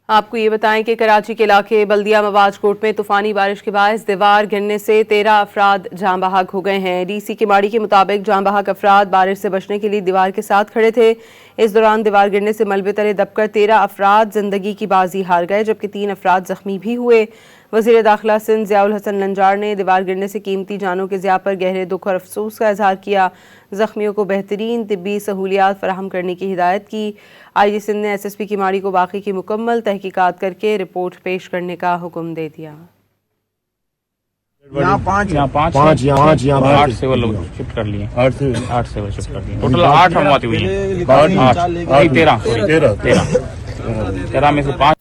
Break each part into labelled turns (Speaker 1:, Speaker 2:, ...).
Speaker 1: آپ کو یہ بتائیں کہ کراچی کے علاقے بلدیہ مواج کوٹ میں طوفانی بارش کے باعث دیوار گرنے سے 13 افراد جاں بحق ہو گئے ہیں۔ ڈی سی کماڑی کے مطابق جاں بحق افراد بارش سے بچنے کے لیے دیوار کے ساتھ کھڑے تھے۔ اس دوران دیوار گرنے سے ملبے تلے دب کر 13 افراد زندگی کی بازی ہار گئے جبکہ 3 افراد زخمی بھی ہوئے۔ وزیر داخلہ سندھ ضیاء الحسن لنجار نے دیوار گرنے سے قیمتی جانوں کے ضیاع پر گہرے دکھ اور افسوس کا اظہار کیا۔ زخمیوں کو بہترین طبی سہولیات فراہم کرنے کی ہدایت کی۔ آئی جی سندھ نے ایس ایس پی کماڑی کو واقعے کی مکمل تحقیقات کر کے رپورٹ پیش کرنے کا حکم دے دیا۔
Speaker 2: یہاں پانچ
Speaker 3: 8 سول شفٹ کر لیے 8 سول شفٹ کر لیے ٹوٹل 8 ہمواتیں ہوئی ہیں 13 میں سے 5۔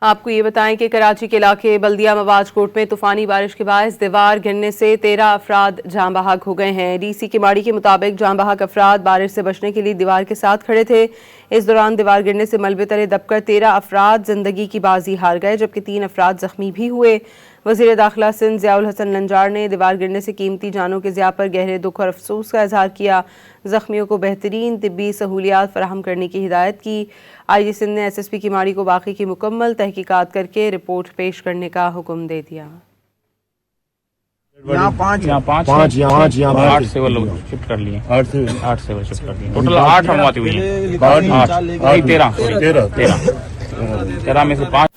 Speaker 1: آپ کو یہ بتائیں کہ کراچی کے علاقے بلدیہ مواج کوٹ میں طوفانی بارش کے باعث دیوار گرنے سے 13 افراد جاں بحق ہو گئے ہیں۔ ڈی سی کماڑی کے مطابق جاں بحق افراد بارش سے بچنے کے لیے دیوار کے ساتھ کھڑے تھے۔ اس دوران دیوار گرنے سے ملبے تلے دب کر 13 افراد زندگی کی بازی ہار گئے جبکہ 3 افراد زخمی بھی ہوئے۔ وزیر داخلہ سندھ ضیاء الحسن لنجار نے دیوار گرنے سے قیمتی جانوں کے ضیاع پر گہرے دکھ اور افسوس کا اظہار کیا۔ زخمیوں کو بہترین طبی سہولیات فراہم کرنے کی ہدایت کی۔ آئی جی سندھ نے ایس ایس پی کماڑی کو واقعے کی مکمل تحقیقات کر کے رپورٹ پیش کرنے کا حکم دے دیا۔
Speaker 2: یہاں پانچ
Speaker 3: 8 سول شفٹ کر لیے 8 سول شفٹ کر لیے ٹوٹل 8 ہمواتیں ہوئی ہیں 13 میں سے 5۔